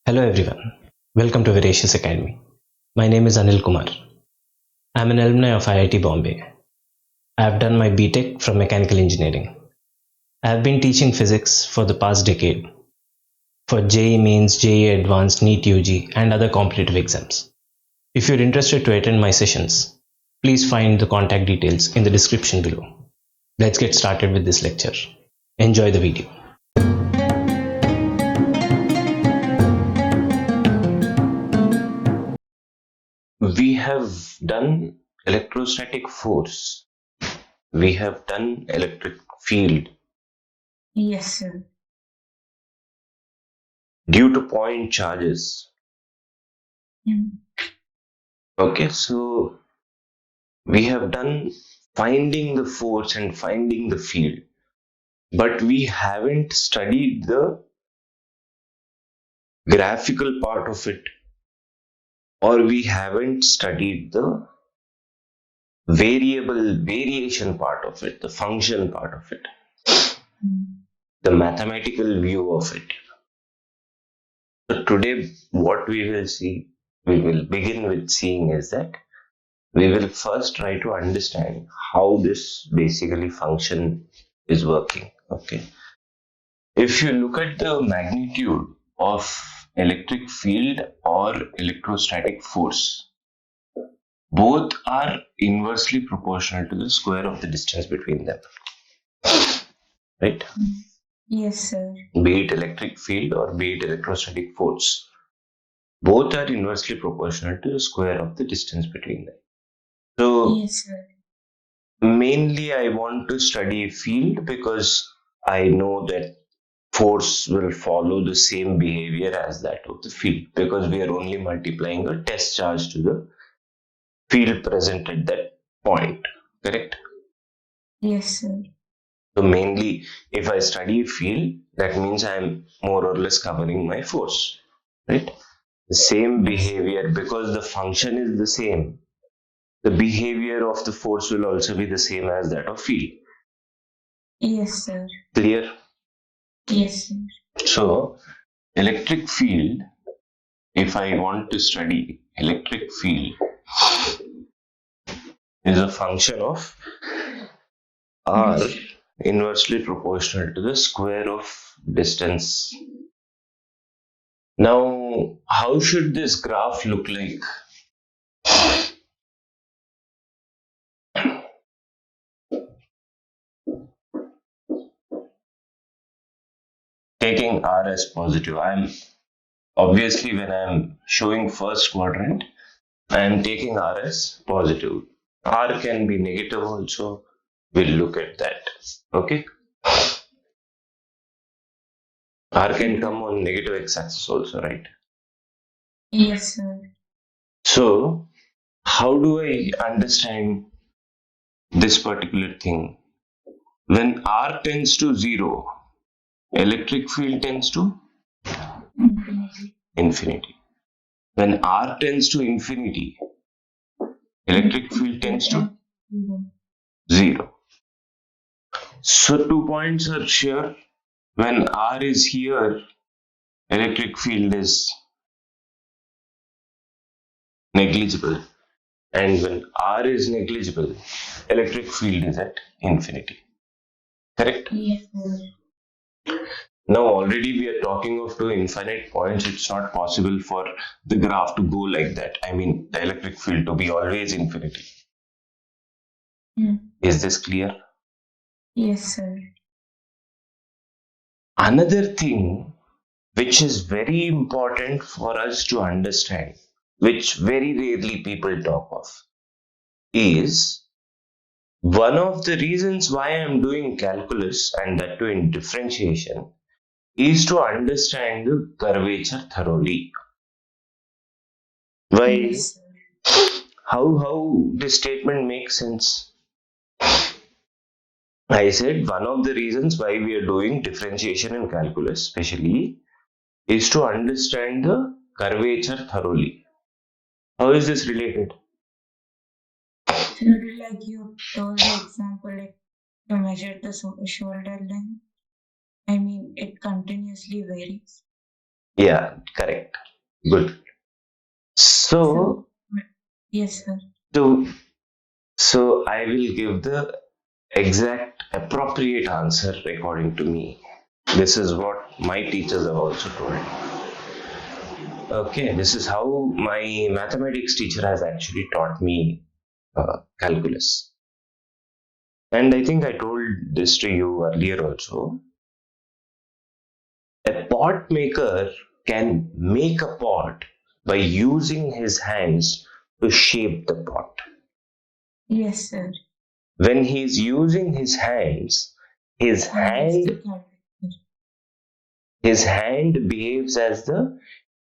Hello everyone, welcome to Veracious Academy. My name is Anil Kumar. I am an alumni of IIT Bombay. I have done my BTech from Mechanical Engineering. I have been teaching physics for the past decade for JEE Mains, JEE Advanced, NEET UG and other competitive exams. If you are interested to attend my sessions, please find the contact details in the description below. Let's get started with this lecture. Enjoy the video. We have done electrostatic force. We have done electric field. Yes, sir. Due to point charges. Okay, so we have done finding the force and finding the field, but we haven't studied the graphical part of it, or we haven't studied the variation part of it, the function part of it, the mathematical view of it. So today what we will begin with seeing is that we will first try to understand how this basically function is working. Okay. If you look at the magnitude of electric field or electrostatic force, both are inversely proportional to the square of the distance between them. Right? Yes, sir. Be it electric field or be it electrostatic force, both are inversely proportional to the square of the distance between them. So, yes, sir. Mainly I want to study field because I know that force will follow the same behavior as that of the field, because we are only multiplying a test charge to the field present at that point. Correct? Yes, sir. So mainly if I study field, that means I am more or less covering my force. Right? The same behavior, because the function is the same. The behavior of the force will also be the same as that of field. Yes, sir. Clear? Yes, sir. So, electric field, if I want to study electric field, is a function of R inversely proportional to the square of distance. Now, how should this graph look like? Taking R as positive, obviously when I'm showing first quadrant, I am taking R as positive. R can be negative also. We'll look at that. Okay. R can come on negative x-axis also, right? Yes, sir. So, how do I understand this particular thing? When R tends to 0, electric field tends to infinity. When R tends to infinity, electric field tends to 0. So 2 points are sure. When R is here, electric field is negligible. And when R is negligible, electric field is at infinity. Correct? Yes, sir. Now already we are talking of two infinite points. It's not possible for the graph to go like that. I mean, the electric field to be always infinity. Is this clear? Yes, sir. Another thing which is very important for us to understand, which very rarely people talk of, is one of the reasons why I'm doing calculus, and that too in differentiation, is to understand the curvature thoroughly. Why? Yes, sir. How this statement makes sense? I said one of the reasons why we are doing differentiation in calculus especially is to understand the curvature thoroughly. How is this related? So, like you told the example, like to measure the shoulder length, I mean, it continuously varies. Yeah, correct. Good. So, Yes, sir. to so I will give the exact appropriate answer according to me. This is what my teachers have also told. Okay, this is how my mathematics teacher has actually taught me calculus. And I think I told this to you earlier also. A pot maker can make a pot by using his hands to shape the pot. Yes, sir. When he is using his hands, his hand behaves as the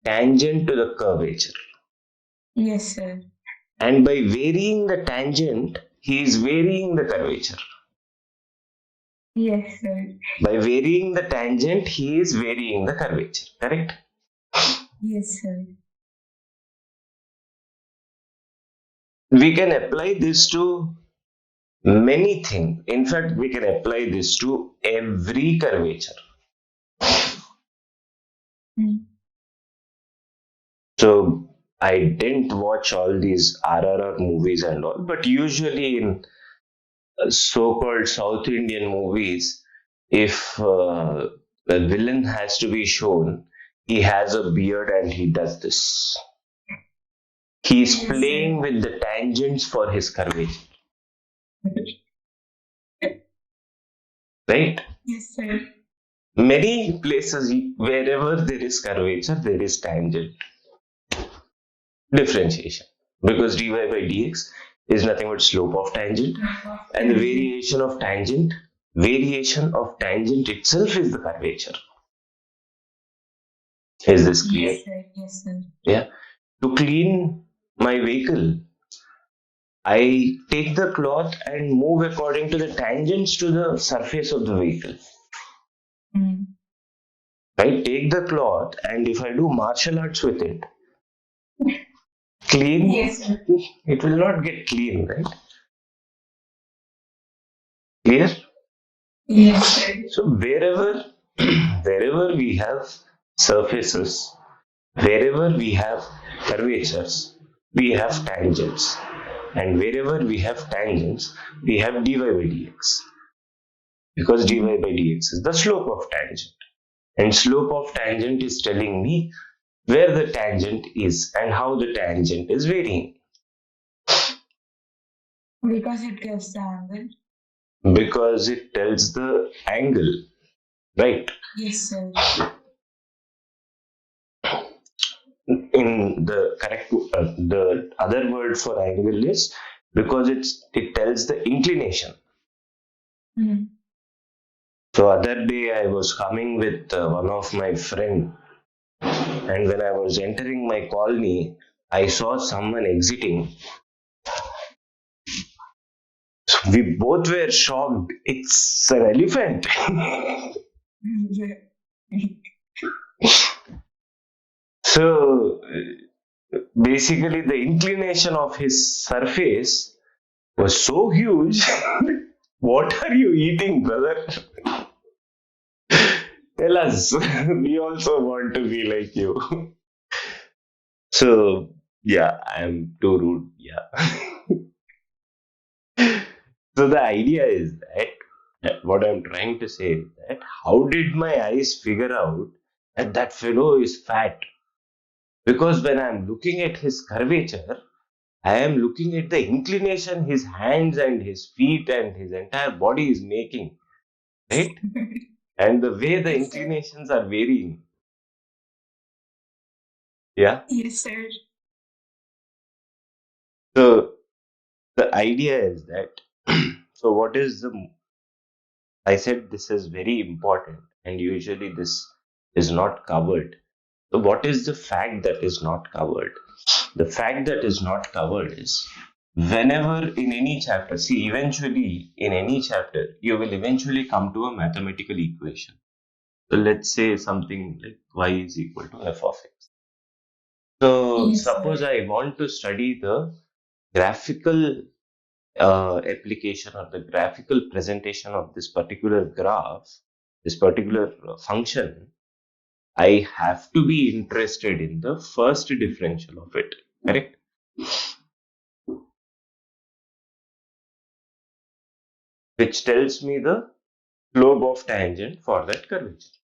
tangent to the curvature. Yes, sir. And by varying the tangent, he is varying the curvature. Yes, sir. By varying the tangent, he is varying the curvature. Correct? Yes, sir. We can apply this to many things. In fact, we can apply this to every curvature. Mm. So I didn't watch all these RRR movies and all, but usually in so-called South Indian movies, if the villain has to be shown, he has a beard and he does this. He's Yes, playing sir. with the tangents for his curvature, right? Yes, sir. Many places, wherever there is curvature, there is tangent differentiation, because dy by dx is nothing but slope of tangent, and the variation of tangent itself is the curvature. Is this clear? Yes, sir. Yes, sir. Yeah. To clean my vehicle, I take the cloth and move according to the tangents to the surface of the vehicle. Mm. I take the cloth, and if I do martial arts with it, clean, Yes, sir. it will not get clean, right? Clear? Yes, sir. So wherever we have surfaces, wherever we have curvatures, we have tangents. And wherever we have tangents, we have dy by dx. Because dy by dx is the slope of tangent. And slope of tangent is telling me where the tangent is and how the tangent is varying. Because it gives the angle. Because it tells the angle, right? Yes, sir. In the correct, the other word for angle is because it tells the inclination. Mm. So other day I was coming with one of my friend, and when I was entering my colony, I saw someone exiting. We both were shocked. It's an elephant. So basically, the inclination of his surface was so huge. What are you eating, brother? Tell us. We also want to be like you. So, yeah, I am too rude. Yeah. So, the idea is that what I'm trying to say is that how did my eyes figure out that that fellow is fat? Because when I'm looking at his curvature, I am looking at the inclination his hands and his feet and his entire body is making, right? And the way the Yes, sir. inclinations are varying. Yeah. Yes, sir. So the idea is that, so what is the, I said this is very important and usually this is not covered. So what is the fact that is not covered? The fact that is not covered is whenever in any chapter, see, eventually in any chapter, you will eventually come to a mathematical equation. So let's say something like y is equal to f of x. So Yes, sir. suppose I want to study the graphical application or the graphical presentation of this particular graph, this particular function, I have to be interested in the first differential of it, correct? Which tells me the slope of tangent for that curvature.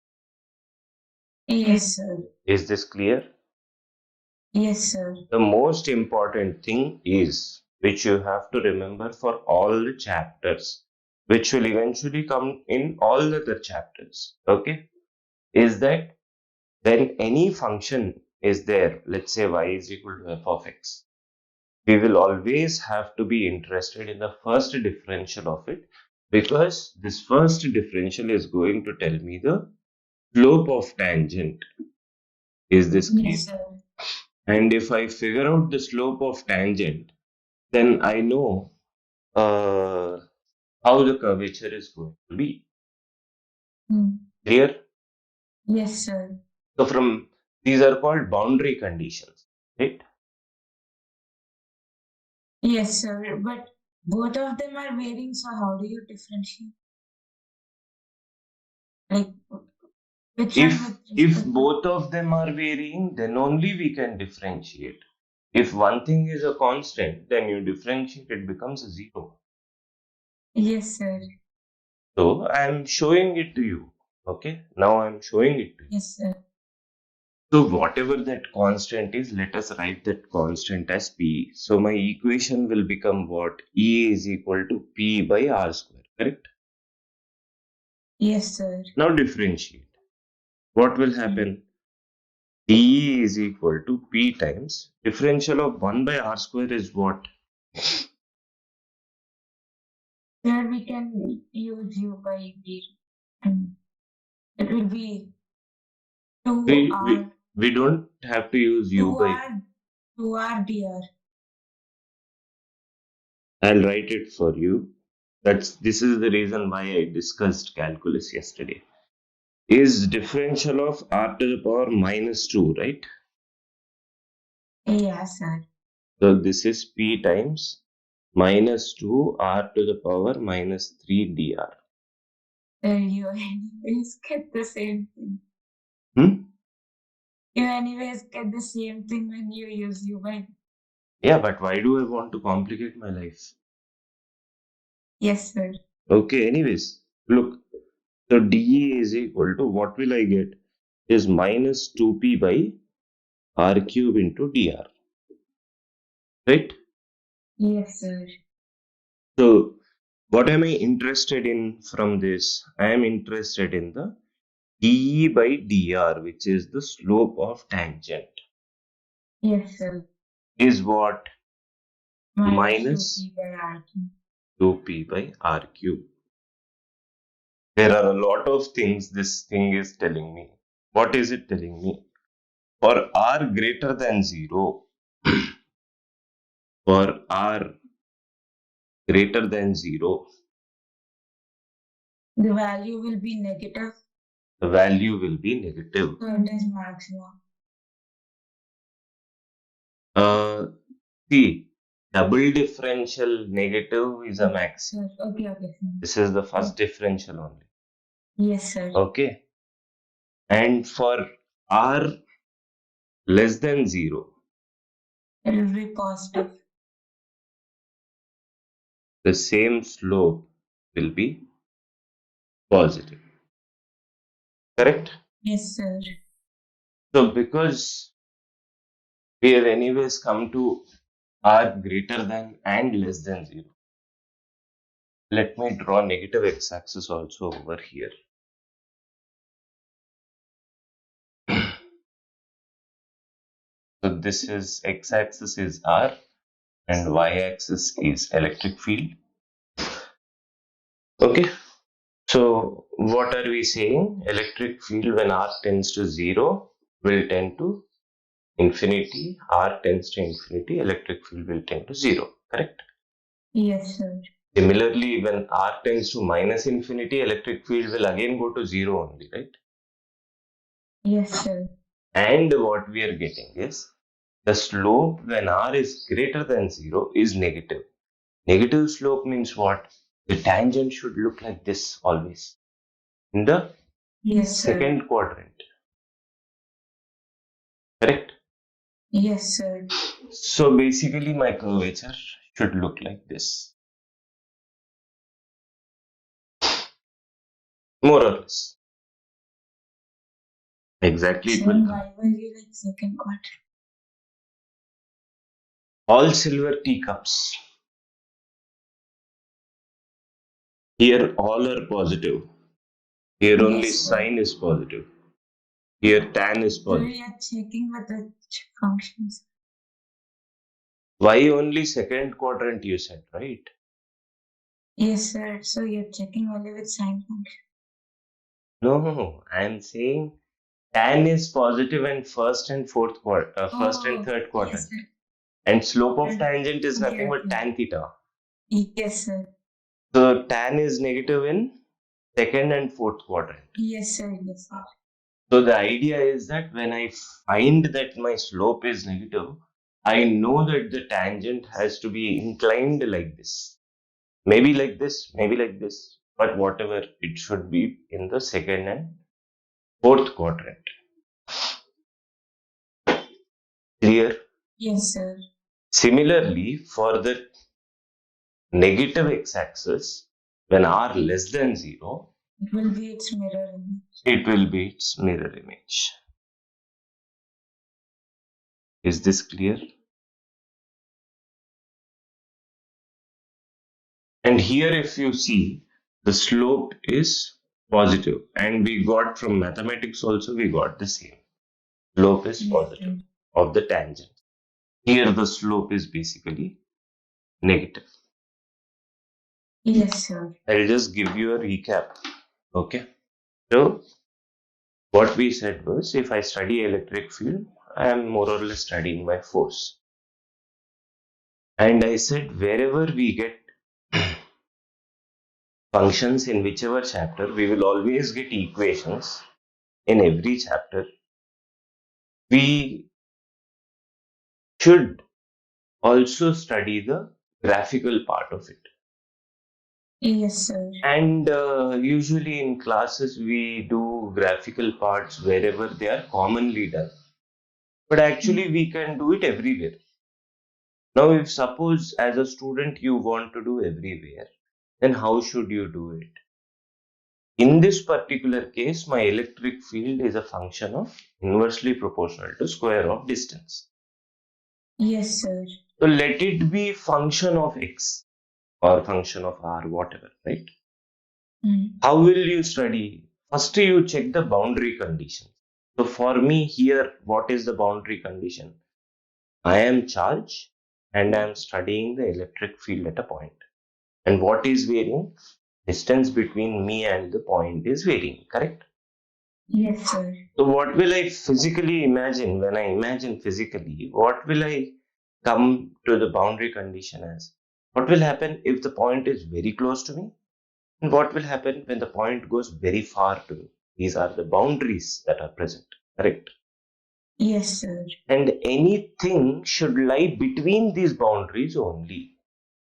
Yes, sir. Is this clear? Yes, sir. The most important thing is, which you have to remember for all the chapters, which will eventually come in all the other chapters, okay, is that when any function is there, let's say y is equal to f of x, we will always have to be interested in the first differential of it, because this first differential is going to tell me the slope of tangent. Is this clear? Yes, sir. And if I figure out the slope of tangent, then I know how the curvature is going to be. Clear? Yes, sir. So from these are called boundary conditions, right? Yes, sir. But both of them are varying, so how do you differentiate? Like, which one with If respect to? both of them are varying, then only we can differentiate. If one thing is a constant, then you differentiate, it becomes a zero. Yes, sir. So I am showing it to you. Okay, now I am showing it to you. Yes, sir. So whatever that constant is, let us write that constant as P. So my equation will become what? E is equal to P by R square, correct? Yes, sir. Now differentiate. What will happen? dE is equal to P times differential of 1 by R square is what? There we can use U by V. And it will be 2R. We don't have to use U by V. 2R dr. I'll write it for you. This is the reason why I discussed calculus yesterday. Is differential of r to the power minus 2, right? Yes, sir. So this is P times minus 2 r to the power minus 3 dr. You anyways get the same thing. Hmm? You anyways get the same thing when you use U by. Yeah, but why do I want to complicate my life? Yes, sir. Okay, anyways, look. So dE is equal to what will I get? Is minus 2p by r cube into dr. Right? Yes, sir. So what am I interested in from this? I am interested in the dE by dr, which is the slope of tangent. Yes, sir. Is what? Minus Minus 2p by R cube. 2p by r cube. There are a lot of things this thing is telling me. What is it telling me? For r greater than 0, for r greater than 0, The value will be negative. the value will be negative. So it is maximum. See, double differential negative is a max. Sir. Okay, okay. Sir. This is the first differential only. Yes, sir. Okay. And for r less than 0, It will be positive. the same slope will be positive. Correct? Yes, sir. So because we have anyways come to r greater than and less than 0, let me draw negative x-axis also over here. So this is x-axis is r and y-axis is electric field. Okay. So what are we saying? Electric field when r tends to 0 will tend to infinity. R tends to infinity, electric field will tend to 0. Correct? Yes, sir. Similarly, when r tends to minus infinity, electric field will again go to 0 only, right? Yes, sir. And what we are getting is the slope when r is greater than 0 is negative. Negative slope means what? The tangent should look like this always in the Yes, sir. second quadrant. Yes, sir. So basically my curvature should look like this. More or less. Exactly it So will come. why were you like second quarter? All silver teacups. Here all are positive. Here only Yes, sir. sine is positive. Here tan is So positive. you're checking with the functions. Why only second quadrant you said, right? Yes, sir. So you're checking only with sine function. No, I'm saying tan is positive in first and first and Oh, third yes, quadrant. sir. And slope of tangent is Okay, nothing but okay. tan theta. Yes, sir. So tan is negative in second and fourth quadrant. Yes, sir. Yes, sir. So the idea is that when I find that my slope is negative, I know that the tangent has to be inclined like this. Maybe like this, maybe like this, but whatever it should be in the second and fourth quadrant. Clear? Yes, sir. Similarly, for the negative x-axis, when r less than 0, It will be its mirror image. it will be its mirror image. Is this clear? And here if you see, the slope is positive, and we got from mathematics also we got the same. Slope is Yes, positive sir. of the tangent. Here the slope is basically negative. Yes, sir. I'll just give you a recap. Okay. So what we said was, if I study electric field, I am more or less studying my force. And I said wherever we get functions in whichever chapter, we will always get equations in every chapter. We should also study the graphical part of it. Yes, sir. And usually in classes, we do graphical parts wherever they are commonly done. But actually, we can do it everywhere. Now, if suppose as a student you want to do everywhere, then how should you do it? In this particular case, my electric field is a function of inversely proportional to square of distance. Yes, sir. So let it be function of x or function of r, whatever, right? How will you study? First, you check the boundary condition. So for me here, what is the boundary condition? I am charged and I am studying the electric field at a point. And what is varying? Distance between me and the point is varying, correct? Yes, sir. So what will I physically imagine? When I imagine physically, what will I come to the boundary condition as? What will happen if the point is very close to me? And what will happen when the point goes very far to me? These are the boundaries that are present, correct? Yes, sir. And anything should lie between these boundaries only.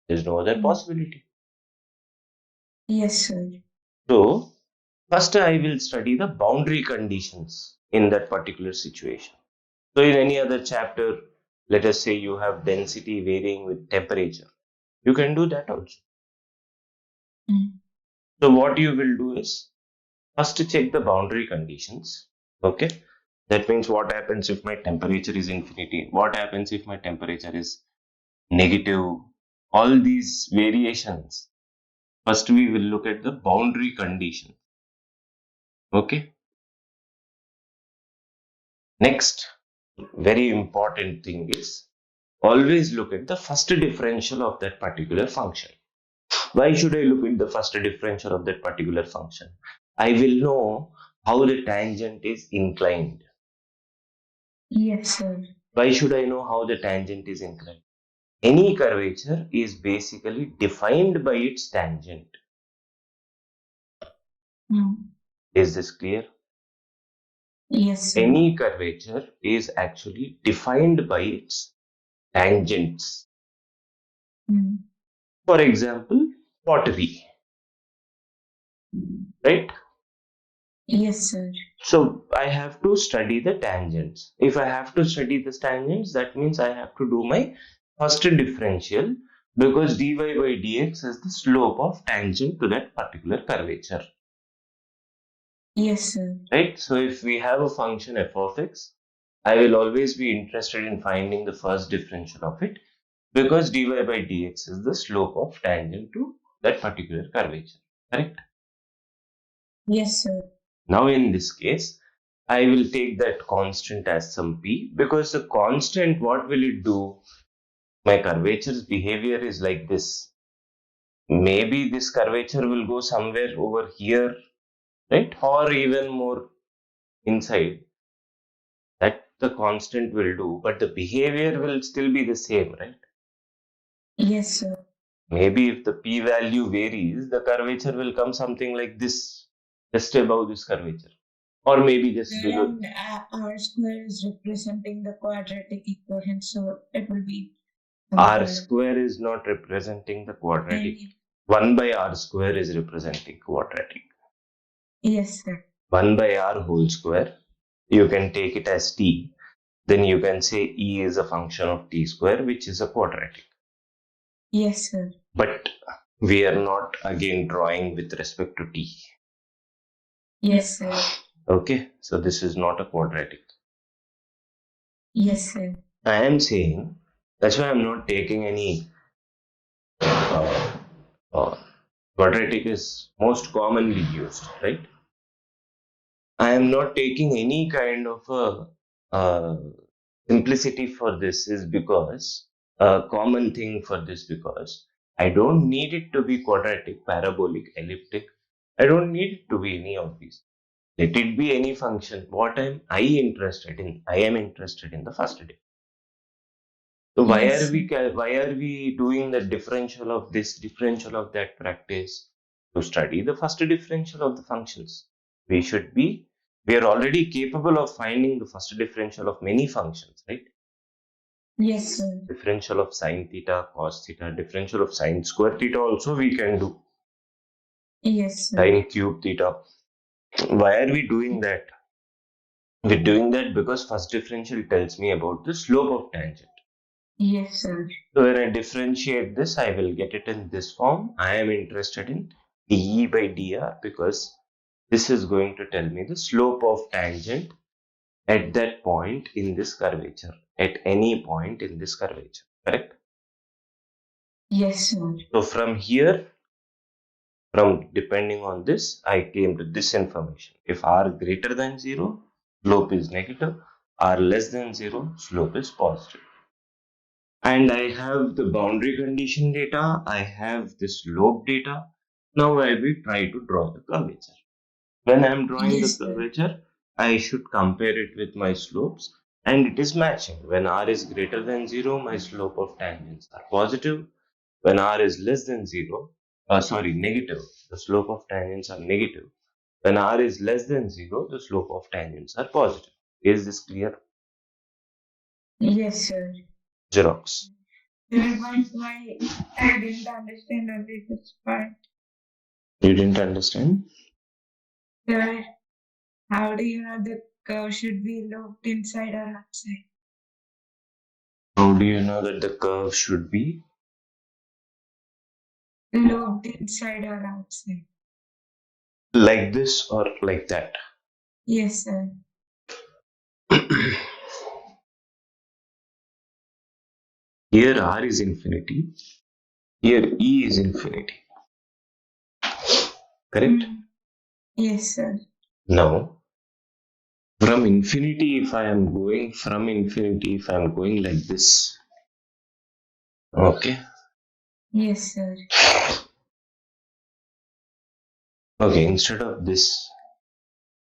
There's no other possibility. Yes, sir. So, first I will study the boundary conditions in that particular situation. So, in any other chapter, let us say you have density varying with temperature. You can do that also. So, what you will do is first check the boundary conditions. Okay. That means what happens if my temperature is infinity? What happens if my temperature is negative? All these variations. First, we will look at the boundary condition. Okay. Next, very important thing is always look at the first differential of that particular function. Why should I look at the first differential of that particular function? I will know how the tangent is inclined. Yes, sir. Why should I know how the tangent is inclined? Any curvature is basically defined by its tangent. Is this clear? Yes, sir. Any curvature is actually defined by its tangents. For example, pottery, right? Yes, sir. So I have to study the tangents. If I have to study the tangents, that means I have to do my first differential, because dy by dx is the slope of tangent to that particular curvature. Yes, sir. Right? So if we have a function f of x, I will always be interested in finding the first differential of it, because dy by dx is the slope of tangent to that particular curvature. Correct? Yes, sir. Now in this case, I will take that constant as some p, because the constant, what will it do? My curvature's behavior is like this. Maybe this curvature will go somewhere over here, right? Or even more inside. That the constant will do, but the behavior will still be the same, right? Yes, sir. Maybe if the p value varies, the curvature will come something like this, just above this curvature, or maybe just below. And r square is representing the quadratic equation, so it will be R somewhere. square is not representing the quadratic. And 1 by r square is representing quadratic. yes, sir. 1 by r whole square, you can take it as t. Then you can say e is a function of t square, which is a quadratic. Yes, sir. But we are not again drawing with respect to t. Yes, sir. Okay, so this is not a quadratic. Yes, sir. I am saying, that's why I'm not taking any uh, quadratic is most commonly used, right? I am not taking any kind of a simplicity for this, is because a common thing for this, because I don't need it to be quadratic, parabolic, elliptic. I don't need it to be any of these. Let it be any function. What I interested in, I am interested in the first day. So Yes, sir. why are we doing the differential of this, differential of that practice? To study the first differential of the functions. We are already capable of finding the first differential of many functions, right? Yes, sir. Differential of sine theta, cos theta, differential of sine square theta also we can do. Yes, sir. Sine cube theta. Why are we doing that? We're doing that because first differential tells me about the slope of tangent. Yes, sir. So when I differentiate this, I will get it in this form. I am interested in dE by dr, because this is going to tell me the slope of tangent at that point in this curvature, at any point in this curvature, correct? Yes, sir. So from here, from depending on this, I came to this information. If r greater than 0, slope is negative. R less than 0, slope is positive. And I have the boundary condition data, I have the slope data. Now I will try to draw the curvature. When I am drawing the Yes, sir. curvature, I should compare it with my slopes, and it is matching. When r is greater than 0, my slope of tangents are positive. When r is less than 0, negative, the slope of tangents are negative. When r is less than 0, the slope of tangents are positive. Is this clear? Yes, sir. Xerox. Sir, but why I didn't understand only this part. You didn't understand? Sir, how do you know the curve should be looped inside or outside? How do you know that the curve should be? Looped inside or outside? Like this or like that? Yes, sir. Here r is infinity. Here e is infinity. Correct? Yes, sir. Now, from infinity, if I am going like this, okay, Yes, sir. okay, instead of this,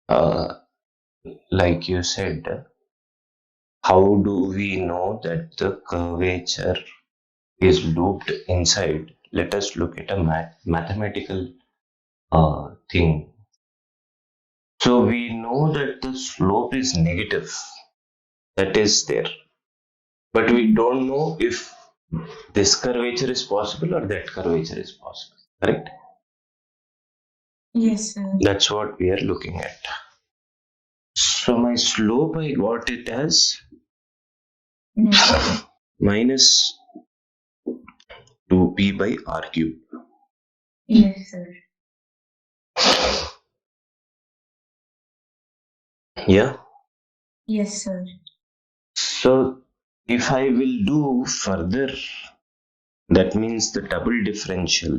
uh, like you said, how do we know that the curvature is looped inside? Let us look at a mathematical thing. So we know that the slope is negative, that is there, but we don't know if this curvature is possible or that curvature is possible, correct? Yes, sir. That's what we are looking at. So my slope, I got it as minus 2p by r cube. Yes, sir. Yeah. Yes, sir. So if I will do further, that means the double differential,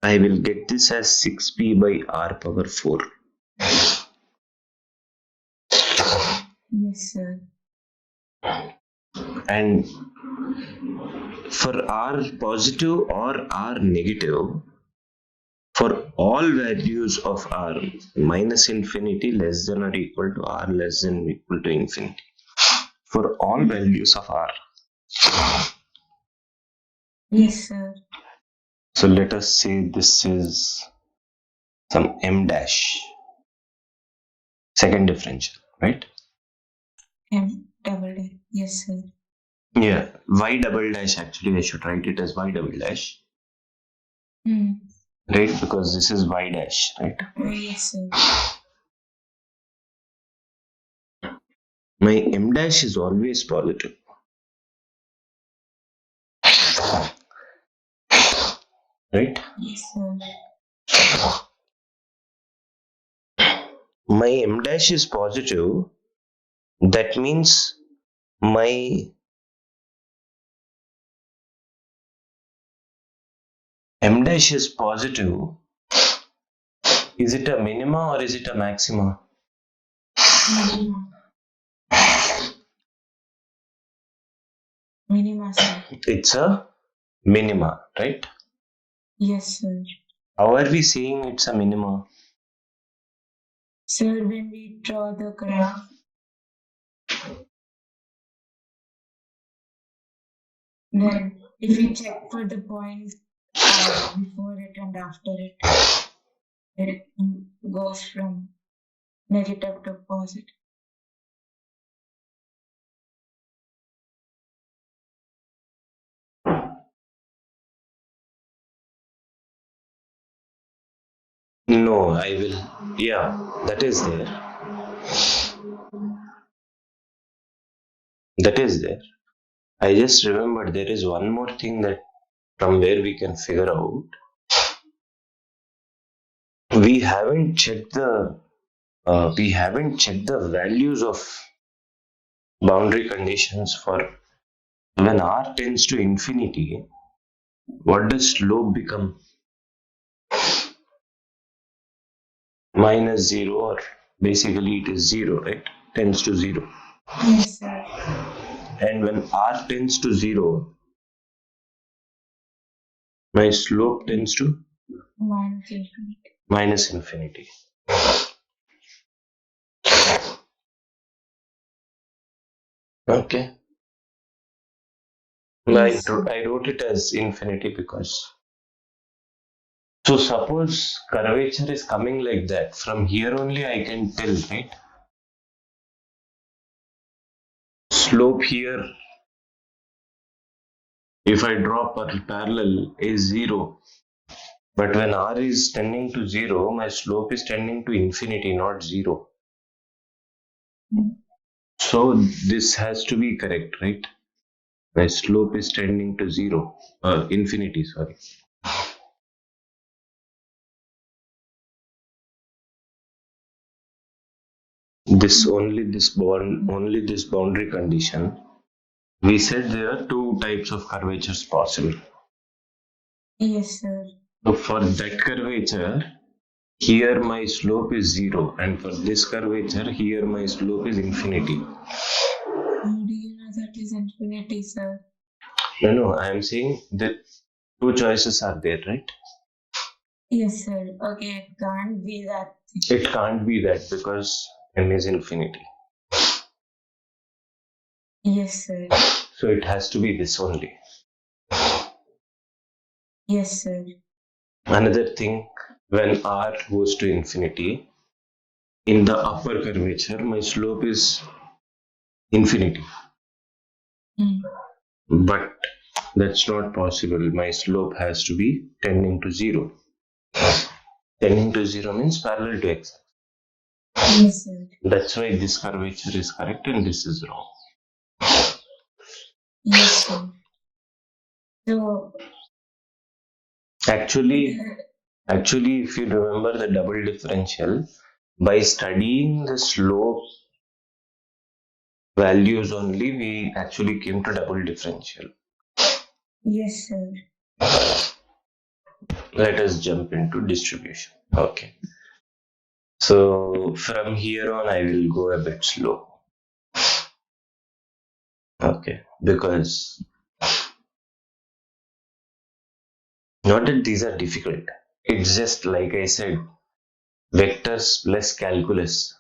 I will get this as 6p by r power 4. Yes, sir. And for r positive or r negative, for all values of r minus infinity less than or equal to r less than or equal to infinity, for all values of r. Yes, sir. So let us say this is some m dash, second differential, right? M double dash. Yes, sir. Yeah, y double dash, actually I should write it as y double dash, right? Because this is y dash, right? Yes, sir. My m dash is always positive. Right? Yes, sir. My m dash is positive. That means my m dash is positive. Is it a minima or is it a maxima? Minima, sir. It's a minima, right? Yes, sir. How are we saying it's a minima? Sir, when we draw the graph, then if we check for the point before it and after it, it goes from negative to positive. No, I will. Yeah, that is there. That is there. I just remembered there is one more thing that from where we can figure out. We haven't checked the values of boundary conditions for when r tends to infinity. What does slope become? Minus 0, or basically it is 0, right? Tends to 0. Yes, sir. And when r tends to 0, my slope tends to Minus infinity. minus infinity. Okay. Yes, I wrote it as infinity because. So suppose curvature is coming like that. From here only I can tell, right? Slope here, if I draw parallel, is 0. But when r is tending to 0, my slope is tending to infinity, not 0. So this has to be correct, right? My slope is tending to 0, infinity, sorry. Only this boundary condition. We said there are two types of curvatures possible. Yes, sir. So for that curvature, here my slope is 0, and for this curvature, here my slope is infinity. How do you know that is infinity, sir? No, I am saying that two choices are there, right? Yes, sir. Okay, it can't be that. It can't be that because m is infinity. Yes, sir. So it has to be this only. Yes, sir. Another thing, when r goes to infinity, in the upper curvature, my slope is infinity. But That's not possible. My slope has to be tending to 0. Tending to 0 means parallel to x. Yes, sir. That's why this curvature is correct and this is wrong. Yes, sir. So Actually, if you remember the double differential, by studying the slope values only, we actually came to double differential. yes, sir. Let us jump into distribution. Okay. So from here on, I will go a bit slow. Okay. Because not that these are difficult. It's just like I said, vectors plus calculus.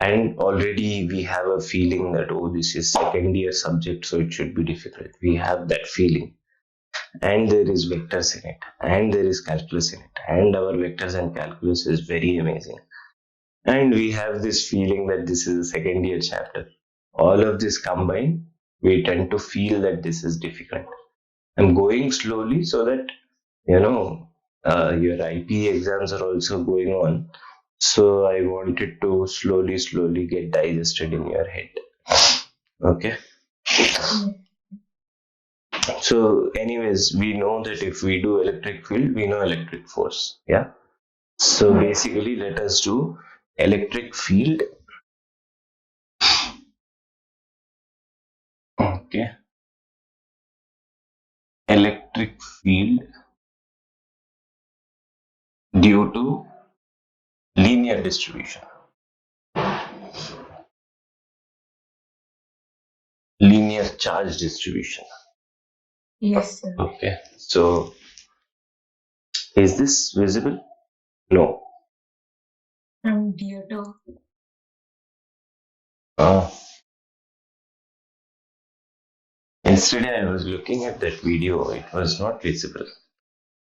And already we have a feeling that, oh, this is second year subject, so it should be difficult. We have that feeling. And there is vectors in it. And there is calculus in it. And our vectors and calculus is very amazing. And we have this feeling that this is a second year chapter. All of this combined, we tend to feel that this is difficult. I'm going slowly so that, your IP exams are also going on. So I wanted to slowly get digested in your head. Okay. So anyways, we know that if we do electric field, we know electric force. Yeah. So basically, let us do electric field. Okay. Electric field due to linear distribution. Linear charge distribution. Yes, sir. Okay. So is this visible? No. From due to Yesterday I was looking at that video. It was not visible.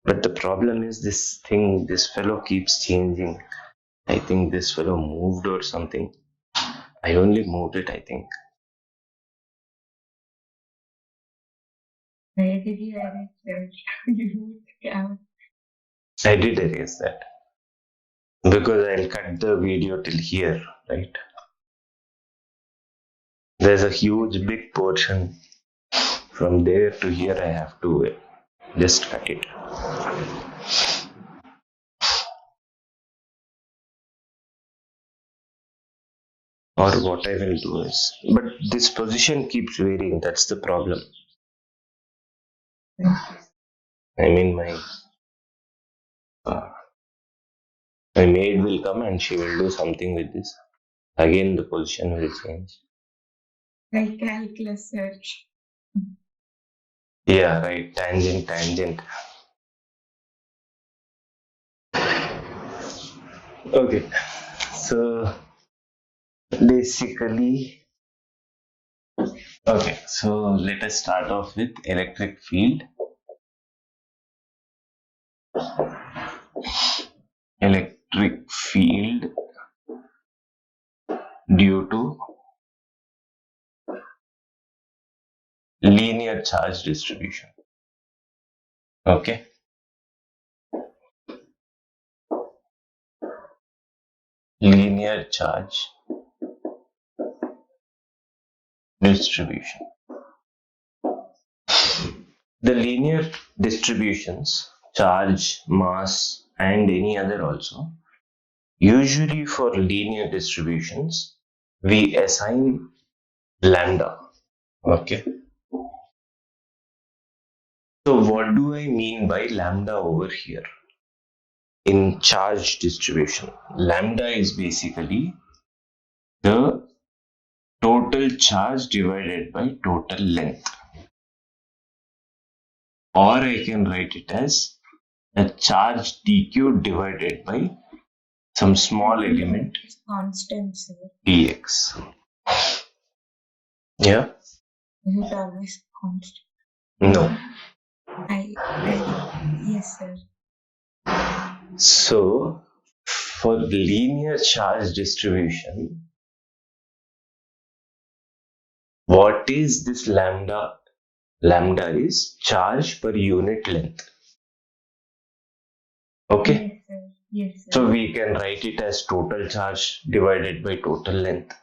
But the problem is this fellow keeps changing. I think this fellow moved or something. I only moved it, I think. where did you erase it? I did erase that. Because I'll cut the video till here, right? There's a huge big portion. From there to here I have to just cut it. Or what I will do is, but this position keeps varying. That's the problem. I mean, my maid will come and she will do something with this. Again, the position will change. Like calculus search. Yeah, right. Tangent. Okay. So basically, okay. So let us start off with electric field. Electric field due to linear charge distribution. Okay. Linear charge distribution. The linear distributions, charge, mass, and any other also, usually for linear distributions, we assign lambda. Okay. So what do I mean by lambda over here? In charge distribution, lambda is basically the total charge divided by total length. Or I can write it as a charge dq divided by some small element Constant, sir. dx. Yeah? Is it always constant? No. Yes, sir. So, for linear charge distribution, what is this lambda Lambda is charge per unit length. Okay. Yes, sir. Yes, sir. So we can write it as total charge divided by total length,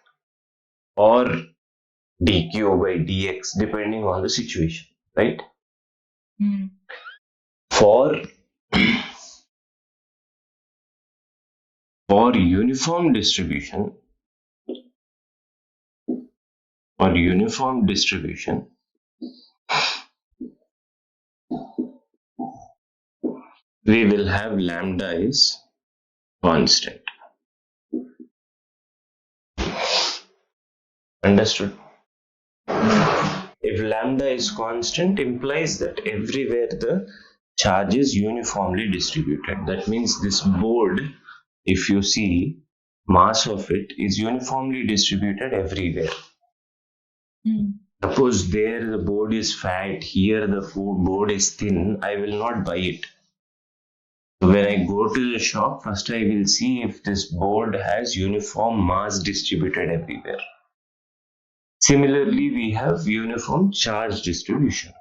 or dq by dx, depending on the situation, right? For uniform distribution, we will have lambda is constant. Understood? If lambda is constant, implies that everywhere the charge is uniformly distributed. That means this board, if you see, mass of it is uniformly distributed everywhere. Suppose there the board is fat, here the board is thin, I will not buy it. When I go to the shop, first I will see if this board has uniform mass distributed everywhere. Similarly, we have uniform charge distribution,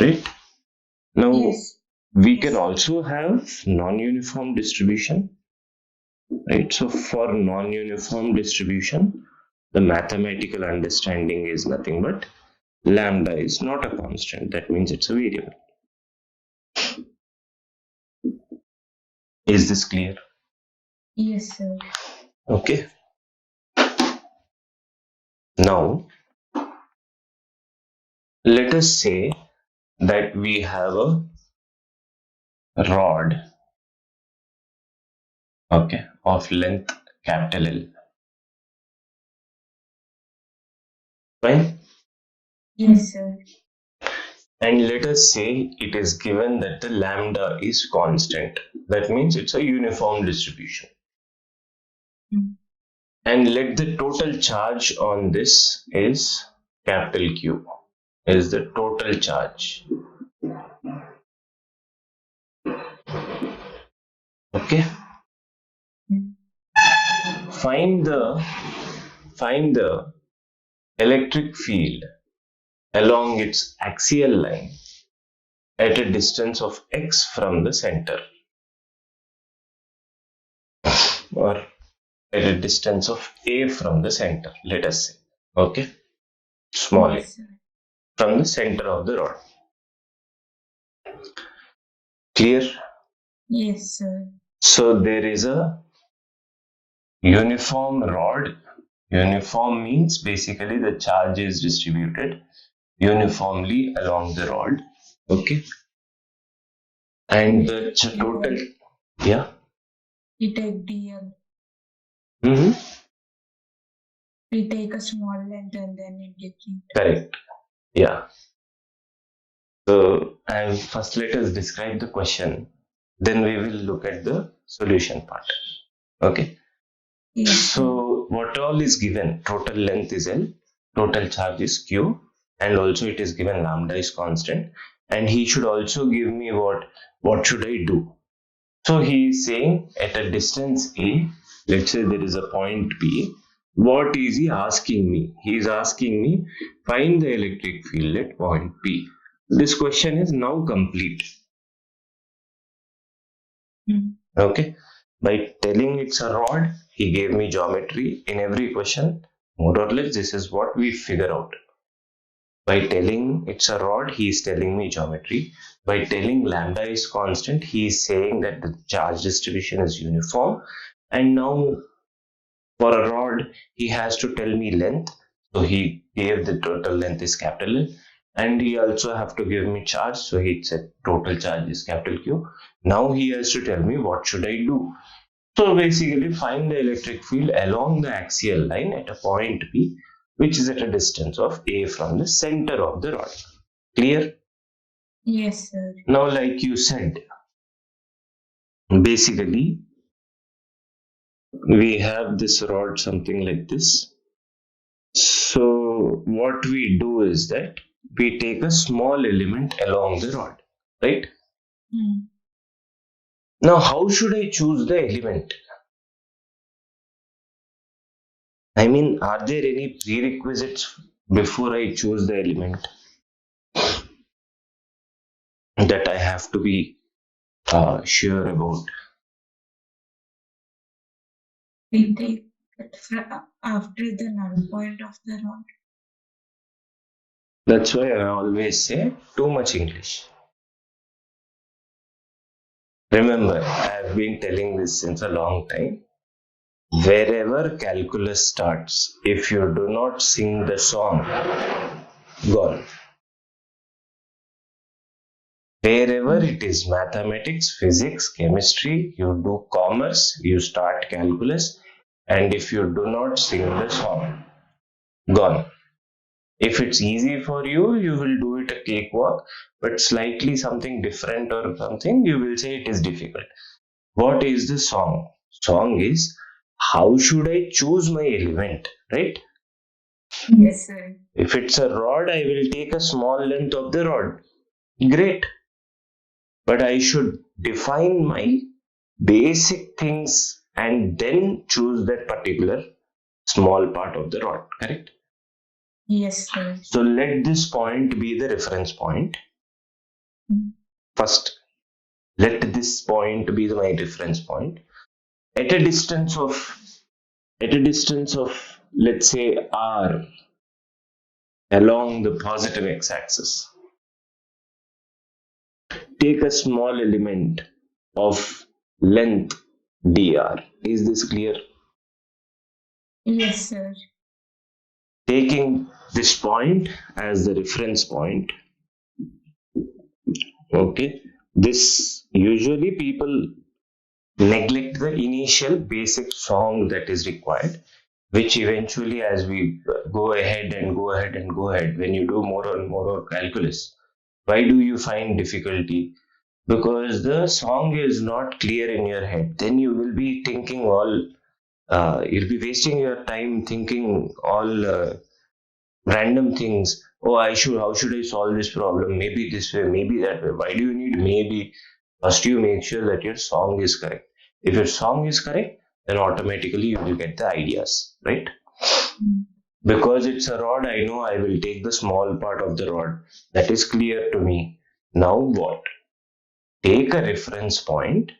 right? Now, Yes. we can also have non-uniform distribution, right? So for non-uniform distribution, the mathematical understanding is nothing but lambda is not a constant. That means it's a variable. Is this clear? Yes, sir. Okay. Now, let us say that we have a rod, okay, of length capital L. Fine? Yes, sir. And let us say it is given that the lambda is constant. That means it's a uniform distribution. And let the total charge on this is capital Q, is the total charge. Okay. Find the electric field along its axial line at a distance of x from the center, or at a distance of a from the center, let us say. Okay, small a, from the center of the rod. Clear? Yes, sir. So there is a uniform rod. Uniform means basically the charge is distributed uniformly along the rod. Okay. And the total, yeah. We take DL. We take a small length and then indicate. Correct. Yeah. So, and first let us describe the question. Then we will look at the solution part. Okay. Yes. So what all is given? Total length is L, total charge is Q, and also it is given lambda is constant. And he should also give me what should I do? So he is saying at a distance A, let's say there is a point P. What is he asking me? He is asking me find the electric field at point P. This question is now complete. Okay. By telling it's a rod, he gave me geometry in every question. More or less, this is what we figure out. By telling it's a rod, he is telling me geometry. By telling lambda is constant, he is saying that the charge distribution is uniform. And now for a rod, he has to tell me length. So he gave the total length is capital L. And he also have to give me charge. So he said total charge is capital Q. Now he has to tell me what should I do. So basically find the electric field along the axial line at a point P, which is at a distance of A from the center of the rod. Clear? Yes, sir. Now, like you said, basically we have this rod something like this. So what we do is that we take a small element along the rod, right? Now, how should I choose the element? I mean, are there any prerequisites before I choose the element? that I have to be sure about. We take it after the null point of the rod. That's why I always say too much English. Remember, I have been telling this since a long time. Wherever calculus starts, if you do not sing the song, gone. Wherever it is mathematics, physics, chemistry, you do commerce, you start calculus, and if you do not sing the song, gone. If it's easy for you, you will do it a cakewalk, but slightly something different or something, you will say it is difficult. What is the song? Song is how should I choose my element, right? Yes, sir. If it's a rod, I will take a small length of the rod. Great. But I should define my basic things and then choose that particular small part of the rod, correct? Yes, sir. So let this point be the reference point. First, let this point be my reference point. At a distance of, let's say r along the positive x-axis, take a small element of length dr. Is this clear? Yes, sir. Taking this point as the reference point, okay, this usually people neglect the initial basic song that is required, which eventually, as we go ahead, when you do more and more calculus, why do you find difficulty? Because the song is not clear in your head. Then you will be thinking all, you'll be wasting your time thinking all random things. Oh, how should I solve this problem? Maybe this way, maybe that way. Why do you need maybe? First, you make sure that your song is correct. If your song is correct, then automatically you will get the ideas, right? Because it's a rod, I know I will take the small part of the rod. That is clear to me. Now what? Take a reference point.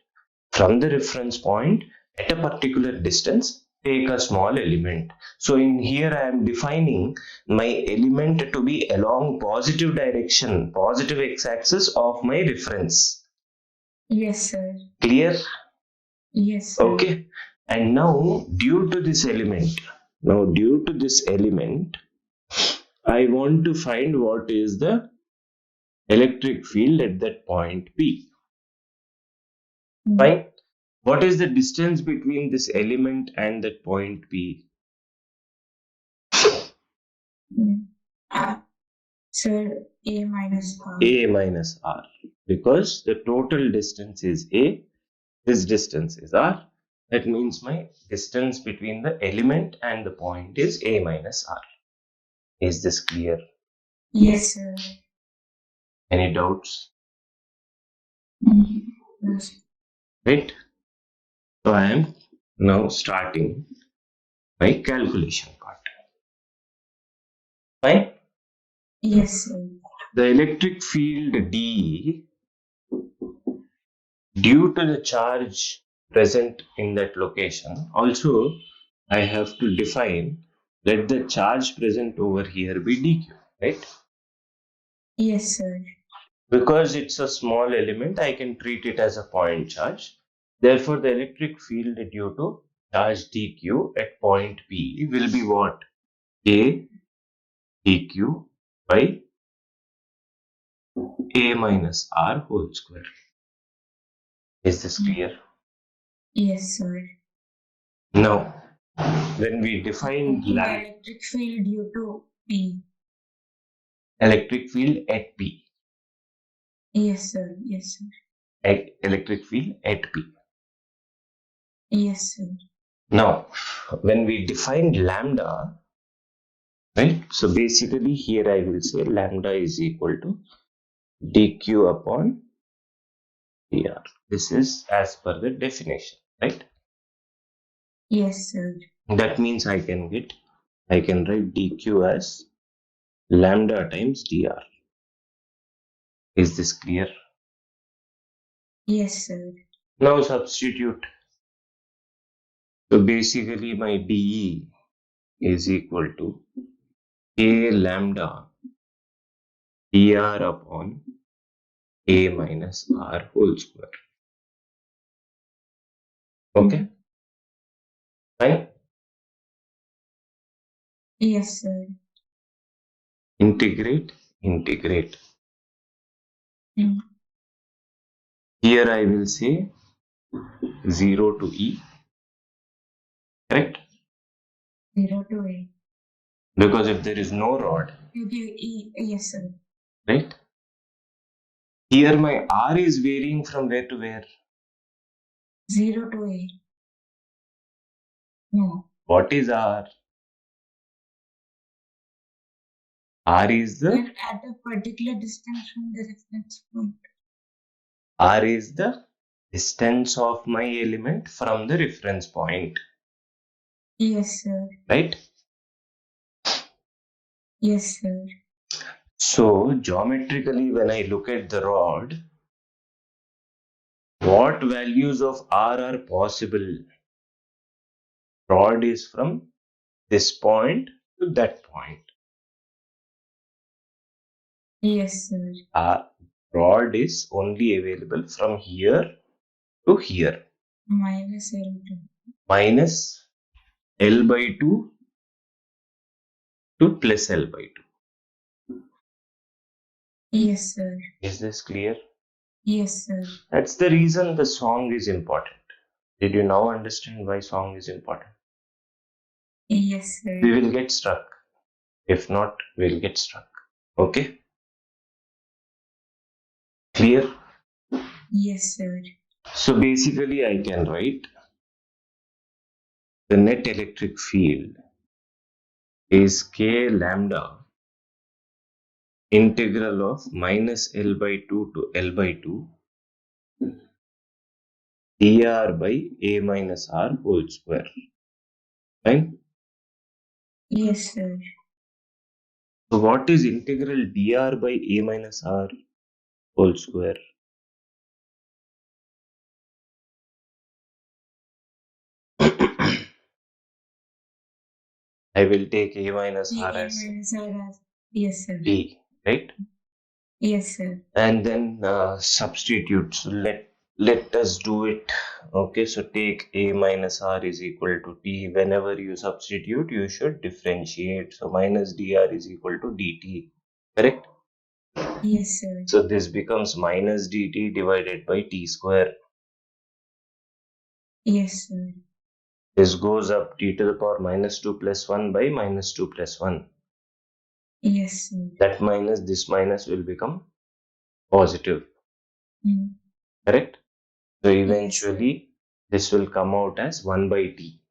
From the reference point, at a particular distance, take a small element. So in here I am defining my element to be along positive direction, positive x-axis of my reference. Yes, sir. Clear? Yes, sir. Okay. And now due to this element, I want to find what is the electric field at that point P. Fine. What is the distance between this element and that point P? Sir, A minus R. A minus R. Because the total distance is A, this distance is R. That means my distance between the element and the point is A minus R. Is this clear? Yes, sir. Any doubts? Yes. Right? So I am now starting my calculation part. Fine? Yes, sir. The electric field D, due to the charge present in that location, also I have to define, let the charge present over here be dq, right? Yes, sir. Because it's a small element, I can treat it as a point charge. Therefore, the electric field due to charge dq at point P will be what? A dq by A minus R whole square. Is this clear? Yes, sir. Now, when we define The electric field due to P. Electric field at P. Yes, sir. Yes, sir. Electric field at P. Yes, sir. Now, when we define lambda, right? So basically here I will say lambda is equal to dq upon dr. This is as per the definition, right? Yes, sir. That means I can write dq as lambda times dr. Is this clear? Yes, sir. Now substitute. So basically my DE is equal to K lambda dr upon A minus R whole square. Okay, fine. Yes, sir. Integrate. Here I will say 0 to E, correct? 0 to A. Because if there is no rod, Yes, sir. right? Here my R is varying from where to where? 0 to A. No. What is R? R is the And at a particular distance from the reference point. R is the distance of my element from the reference point, Yes, sir. right? Yes, sir. So geometrically, when I look at the rod, what values of R are possible? Rod is from this point to that point. Yes, sir. Rod is only available from here to here. Minus L2. Minus L by 2 to plus L by 2. Yes, sir. Is this clear? Yes, sir. That's the reason the song is important. Did you now understand why song is important? Yes, sir. We will get stuck. If not, we'll get stuck. Okay? Clear? Yes, sir. So basically, I can write the net electric field is K lambda integral of minus L by 2 to L by 2 dr by A minus R whole square. Right? Yes, sir. So what is integral dr by A minus R whole square? I will take A minus R as Yes, sir. D, right? Yes, sir. And then substitute. So let us do it. Okay, so take A minus R is equal to T. Whenever you substitute, you should differentiate. So minus dr is equal to dt, correct? Yes, sir. So this becomes minus dt divided by t square. Yes, sir. This goes up t to the power minus 2 plus 1 by minus 2 plus 1. Yes, sir. That minus, this minus will become positive, correct? So eventually, this will come out as 1 by t.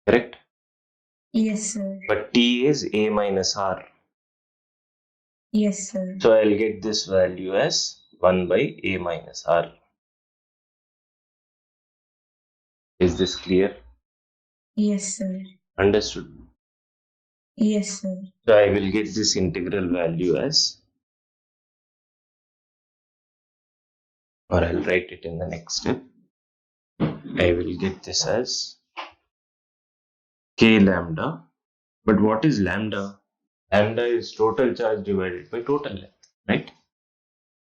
Correct? Yes, sir. But t is A minus R. Yes, sir. So I'll get this value as 1 by A minus R. Is this clear? Yes, sir. Understood? Yes, sir. So I will get this integral value as, or I'll write it in the next step. I will get this as K lambda. But what is lambda? Lambda is total charge divided by total length, right?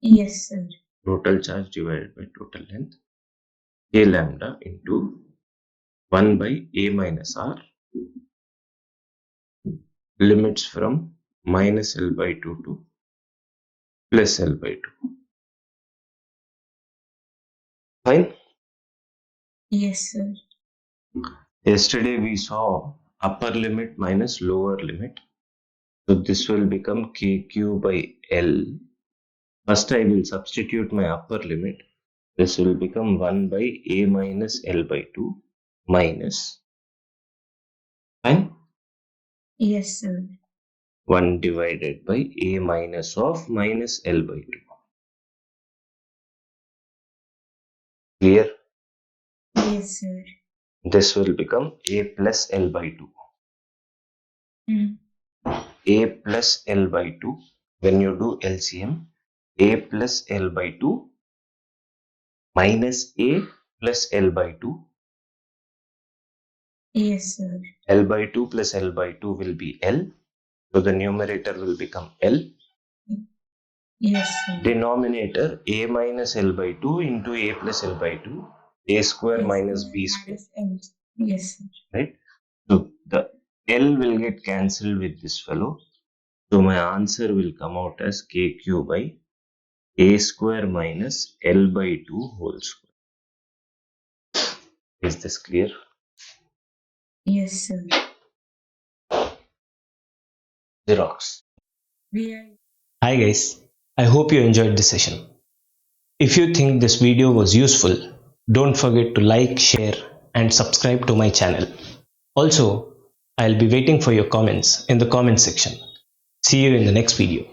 Yes, sir. Total charge divided by total length. K lambda into 1 by A minus R, limits from minus L by 2 to plus L by 2. Fine? Yes, sir. Yesterday we saw upper limit minus lower limit. So this will become KQ by L. First I will substitute my upper limit. This will become 1 by A minus L by 2 minus. Fine? Yes, sir. 1 divided by A minus of minus L by 2. Clear? Yes, sir. This will become A plus L by 2. a plus L by 2. When you do LCM, a plus L by 2 minus a plus L by 2. Yes, sir. L by 2 plus L by 2 will be L. So the numerator will become L. Yes, sir. Denominator a minus L by 2 into a plus L by 2. A square minus b square. Yes, sir. Right? So the L will get cancelled with this fellow. So my answer will come out as kq by a square minus L by 2 whole square. Is this clear? Yes, sir. Xerox. Hi guys, I hope you enjoyed this session. If you think this video was useful, don't forget to like, share and subscribe to my channel. Also, I'll be waiting for your comments in the comment section. See you in the next video.